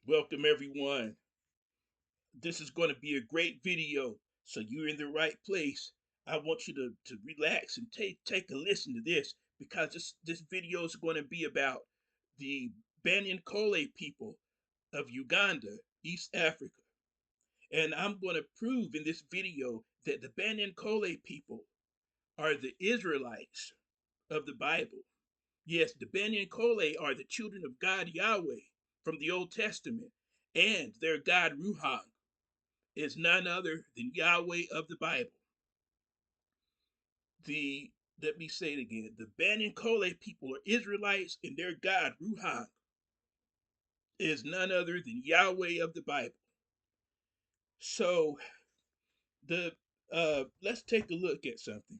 Welcome everyone. This is going to be a great video, so you're in the right place. I want you to relax and take a listen to this because this video is going to be about the Banyankole people of Uganda, East Africa. And I'm going to prove in this video that the Banyankole people are the Israelites of the Bible. Yes, the Banyankole are the children of God Yahweh from the Old Testament, and their God Ruhanga is none other than Yahweh of the Bible. The Let me say it again. The Banyankole people are Israelites, and their God Ruhanga is none other than Yahweh of the Bible. So the let's take a look at something.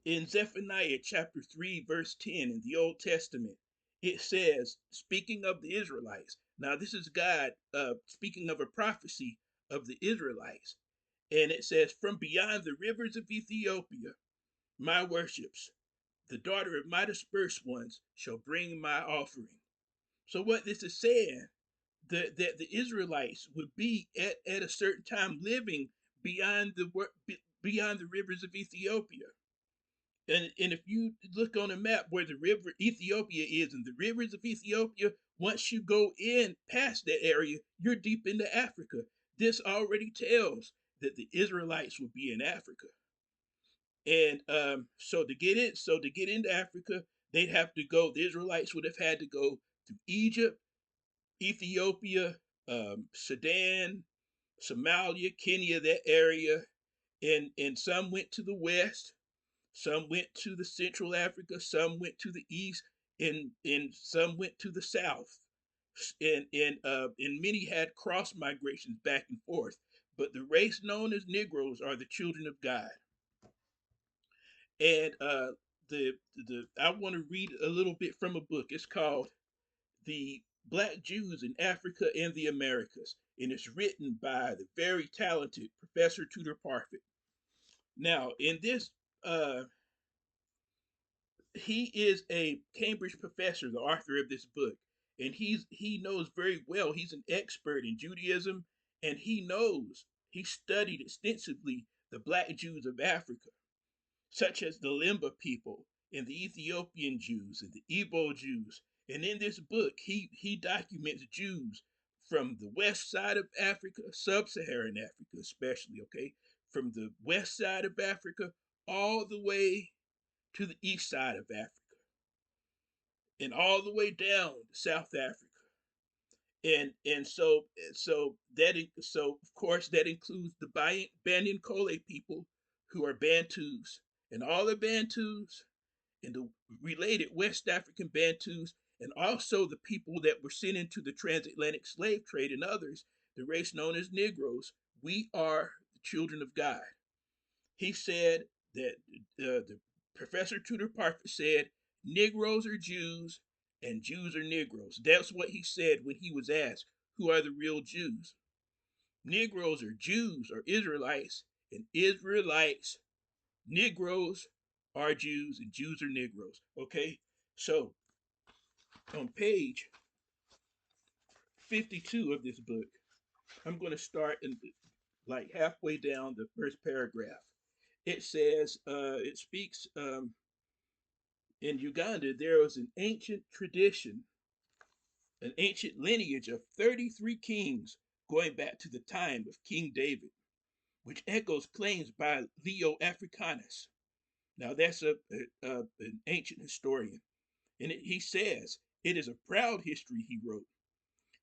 In Zephaniah chapter 3, verse 10 in the Old Testament, it says, speaking of the Israelites, now this is God speaking of a prophecy of the Israelites, and it says, from beyond the rivers of Ethiopia, my worships, the daughter of my dispersed ones, shall bring my offering. So what this is saying, that the Israelites would be at a certain time living beyond beyond the rivers of Ethiopia. And if you look on a map where the river Ethiopia is and the rivers of Ethiopia, once you go in past that area, you're deep into Africa. This already tells that the Israelites will be in Africa. And so to get into Africa, they'd have to go. The Israelites would have had to go through Egypt, Ethiopia, Sudan, Somalia, Kenya, that area, and some went to the west, some went to the Central Africa, some went to the east, and some went to the south, and many had cross migrations back and forth. But the race known as Negroes are the children of God. And the I want to read a little bit from a book. It's called "The Black Jews in Africa and the Americas," and it's written by the very talented Professor Tudor Parfit. Now, in this, he is a Cambridge professor, the author of this book, and he knows very well. He's an expert in Judaism, and he studied extensively the Black Jews of Africa, such as the Limba people and the Ethiopian Jews and the Igbo Jews. And in this book, he documents Jews from the west side of Africa, sub-Saharan Africa especially, okay, from the west side of Africa all the way to the east side of Africa and all the way down to South Africa. And so of course that includes the Banyankole people, who are Bantus, and all the Bantus and the related West African Bantus, and also the people that were sent into the transatlantic slave trade and others, the race known as Negroes. We are the children of God. He said that the Professor Tudor Parker said, Negroes are Jews and Jews are Negroes. That's what he said when he was asked, who are the real Jews? Negroes are Jews or Israelites, and Israelites, Negroes are Jews, and Jews are Negroes. Okay? So on page 52 of this book, I'm going to start in like halfway down the first paragraph. It says, it speaks in Uganda, there was an ancient tradition, an ancient lineage of 33 kings going back to the time of King David, which echoes claims by Leo Africanus. Now, that's an ancient historian. And he says, it is a proud history, he wrote.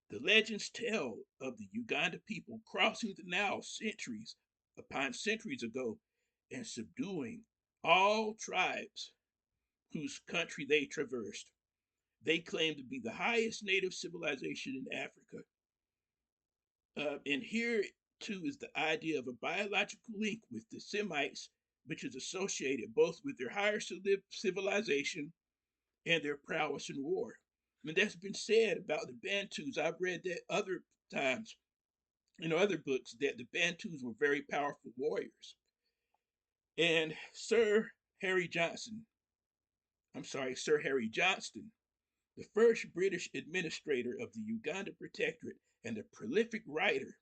The legends tell of the Uganda people crossing the Nile centuries upon centuries ago and subduing all tribes whose country they traversed. They claim to be the highest native civilization in Africa. And here, too, is the idea of a biological link with the Semites, which is associated both with their higher civilization and their prowess in war. And that's been said about the Bantus. I've read that other times in other books that the Bantus were very powerful warriors. And Sir Harry Johnston, The first British administrator of the Uganda Protectorate and a prolific writer,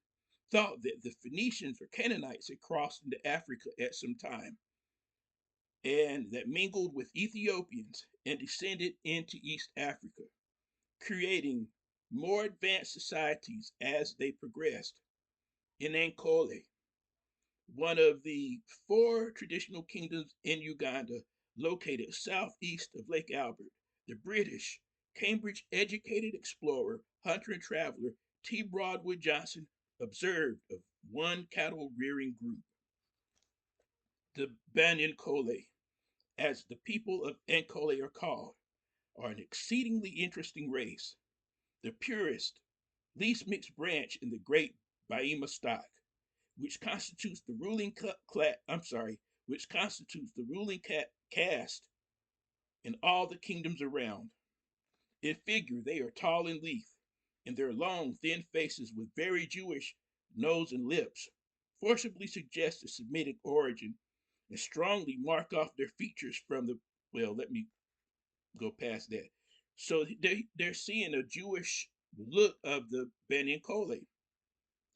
thought that the Phoenicians or Canaanites had crossed into Africa at some time and that mingled with Ethiopians and descended into East Africa, creating more advanced societies as they progressed. In Ankole, one of the four traditional kingdoms in Uganda, located southeast of Lake Albert, the British, Cambridge educated explorer, hunter, and traveler T. Broadwood Johnson observed of one cattle rearing group, the Banyankole, as the people of Ankole are called, are an exceedingly interesting race, the purest, least mixed branch in the great Baima stock, which constitutes the ruling caste in all the kingdoms around. In figure, they are tall and lithe, and their long, thin faces with very Jewish nose and lips forcibly suggest a Semitic origin and strongly mark off their features from the, well, let me go past that. So they're seeing a Jewish look of the Banyankole.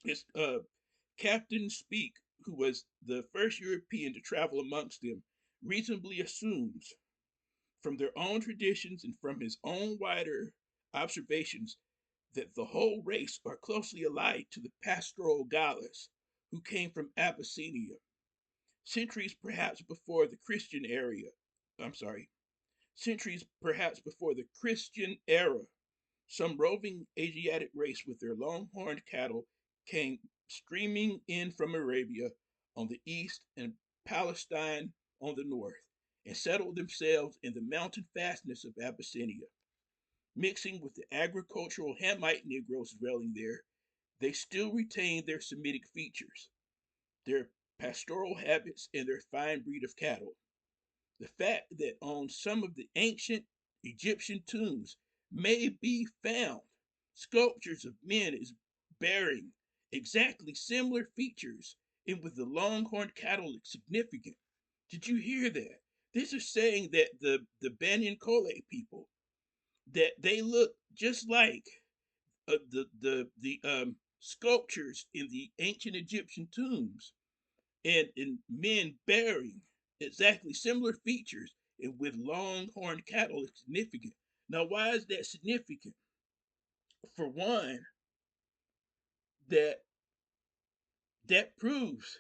It's Captain Speak, who was the first European to travel amongst them, reasonably assumes from their own traditions and from his own wider observations that the whole race are closely allied to the pastoral Gauls who came from Abyssinia, centuries perhaps before the Christian era. I'm sorry, centuries perhaps before the Christian era. Some roving Asiatic race with their long-horned cattle came streaming in from Arabia on the east and Palestine on the north, and settled themselves in the mountain fastness of Abyssinia. Mixing with the agricultural Hamite Negroes dwelling there, they still retain their Semitic features, their pastoral habits, and their fine breed of cattle. The fact that on some of the ancient Egyptian tombs may be found sculptures of men as bearing exactly similar features and with the longhorned cattle is significant. Did you hear that? This is saying that the Banyankole people, that they look just like the sculptures in the ancient Egyptian tombs, and men bearing exactly similar features and with long-horned cattle is significant. Now, why is that significant? For one, that that proves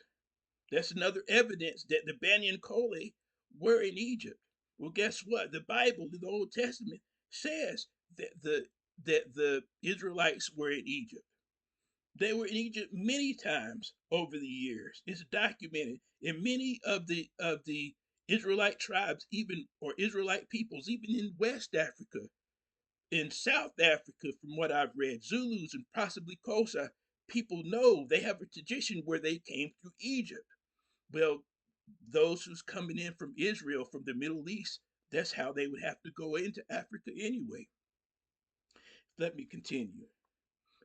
that's another evidence that the Banyankole were in Egypt. Well, guess what? The Bible, the Old Testament, says that the Israelites were in Egypt. They were in Egypt many times over the years. It's documented in many of the Israelite tribes, even or Israelite peoples, even in West Africa, in South Africa, from what I've read, Zulus and possibly Xhosa, people know they have a tradition where they came through Egypt. Well, those who's coming in from Israel, from the Middle East, that's how they would have to go into Africa anyway. Let me continue.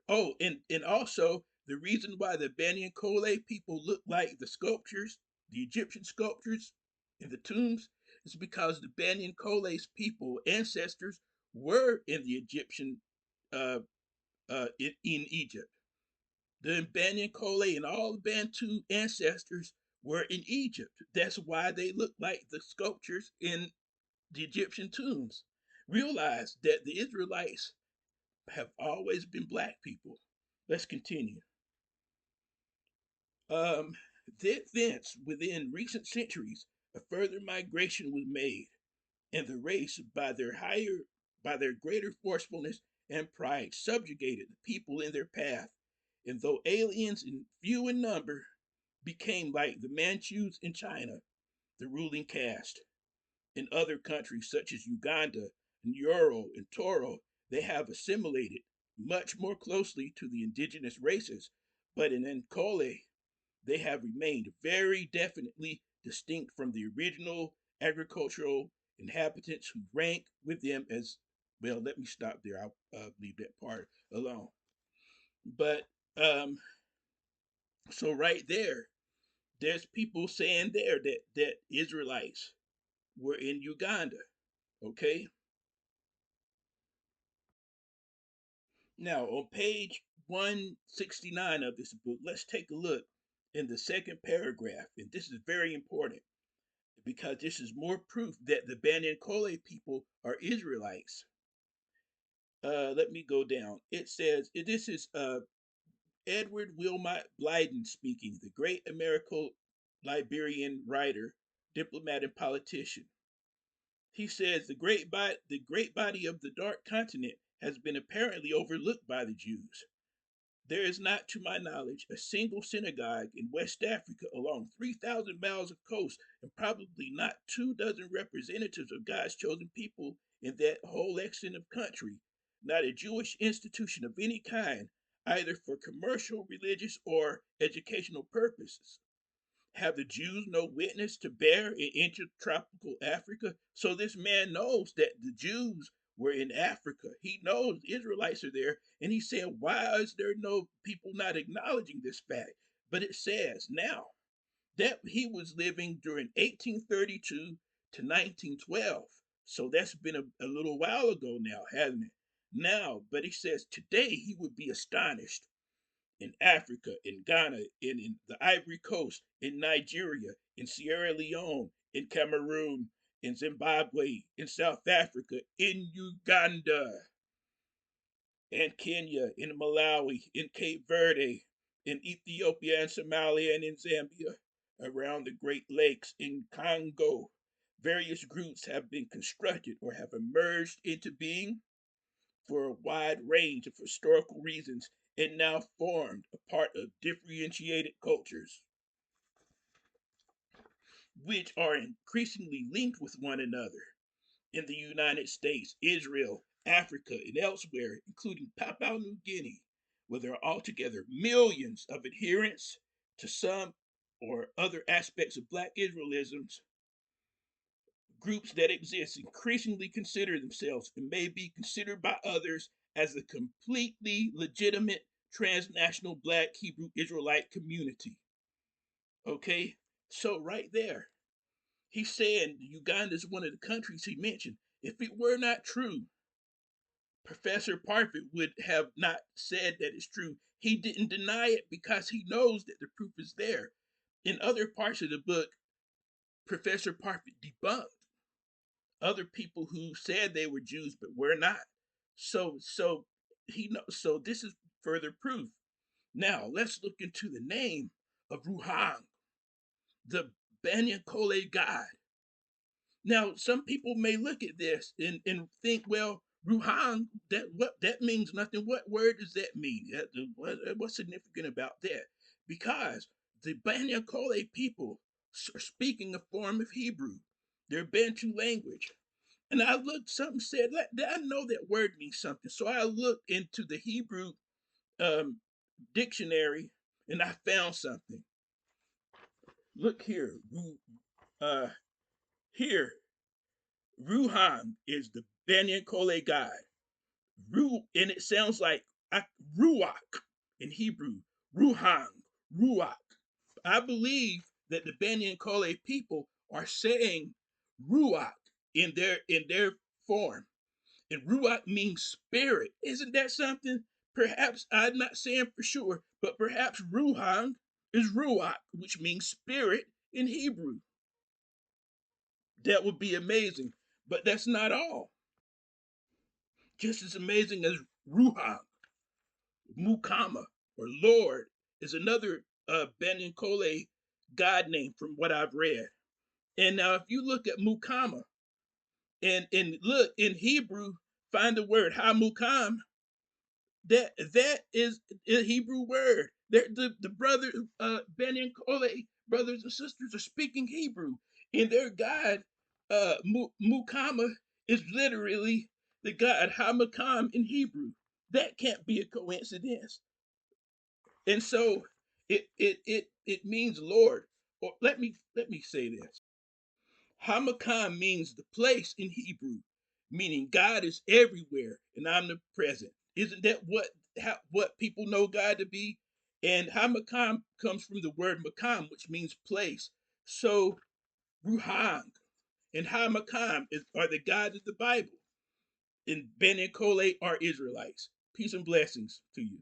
Oh, and also the reason why the Banyankole people look like the sculptures, the Egyptian sculptures in the tombs, is because the Banyankole's people ancestors were in the Egyptian uh, in Egypt. The Banyankole and all the Bantu ancestors were in Egypt. That's why they look like the sculptures in the Egyptian tombs. Realize that the Israelites have always been black people. Let's continue. Um, thence, within recent centuries, a further migration was made, and the race, by their greater forcefulness and pride, subjugated the people in their path, and though aliens and few in number, became like the Manchus in China, the ruling caste. In other countries such as Uganda and Ural and Toro, they have assimilated much more closely to the indigenous races, but in Ankole, they have remained very definitely distinct from the original agricultural inhabitants who rank with them as, well, let me stop there. I'll leave that part alone. But so right there, there's people saying there that Israelites were in Uganda. Okay. Now, on page 169 of this book, let's take a look in the second paragraph. And this is very important because this is more proof that the Banyankole people are Israelites. Let me go down. It says, this is Edward Wilmot Blyden speaking, the great Americo-Liberian writer, diplomat, and politician. He says the great body of the Dark Continent has been apparently overlooked by the Jews. There is not, to my knowledge, a single synagogue in West Africa along 3,000 miles of coast, and probably not 24 representatives of God's chosen people in that whole extent of country. Not a Jewish institution of any kind, either for commercial, religious, or educational purposes. Have the Jews no witness to bear in intertropical Africa? So this man knows that the Jews were in Africa. He knows the Israelites are there. And he said, why is there no people not acknowledging this fact? But it says now that he was living during 1832 to 1912. So that's been a little while ago now, hasn't it? Now, but he says today he would be astonished in Africa, in Ghana, in the Ivory Coast, in Nigeria, in Sierra Leone, in Cameroon, in Zimbabwe, in South Africa, in Uganda, and Kenya, in Malawi, in Cape Verde, in Ethiopia and Somalia, and in Zambia, around the Great Lakes, in Congo. Various groups have been constructed or have emerged into being for a wide range of historical reasons and now formed a part of differentiated cultures, which are increasingly linked with one another in the United States, Israel, Africa, and elsewhere, including Papua New Guinea, where there are altogether millions of adherents to some or other aspects of Black Israelisms. Groups that exist increasingly consider themselves and may be considered by others as a completely legitimate transnational Black Hebrew Israelite community. Okay, so right there, he's saying Uganda is one of the countries he mentioned. If it were not true, Professor Parfit would have not said that it's true. He didn't deny it because he knows that the proof is there. In other parts of the book, Professor Parfit debunked other people who said they were Jews but were not. So he knows. So this is further proof. Now let's look into the name of Ruhang, the Banyankole God. Now some people may look at this and think, well, Ruhang, that means nothing. What word does that mean? What's significant about that? Because the Banyankole people are speaking a form of Hebrew, their Bantu language. And I looked, something said, I know that word means something. So I looked into the Hebrew um, dictionary and I found something. Look here. Uh, here, Ruhang is the Banyankole God. And it sounds like Ruach in Hebrew. Ruhang, Ruach. I believe that the Banyankole people are saying Ruach in their form. And Ruach means spirit. Isn't that something? Perhaps, I'm not saying for sure, but perhaps Ruhang is Ruach, which means spirit in Hebrew. That would be amazing. But that's not all. Just as amazing as Ruhang, Mukama, or Lord, is another Banyankole God name from what I've read. And now if you look at Mukama and look in Hebrew, find the word Hamukam, that is a Hebrew word. The brother Banyankole brothers and sisters are speaking Hebrew, and their God Mukama is literally the God Hamakam in Hebrew. That can't be a coincidence. And so it means Lord. Or let me say this. Hamakam means the place in Hebrew, meaning God is everywhere and omnipresent. Isn't that what people know God to be? And Hamakam comes from the word makam, which means place. So Ruhang and Hamakam are the gods of the Bible, and Banyankole are Israelites. Peace and blessings to you.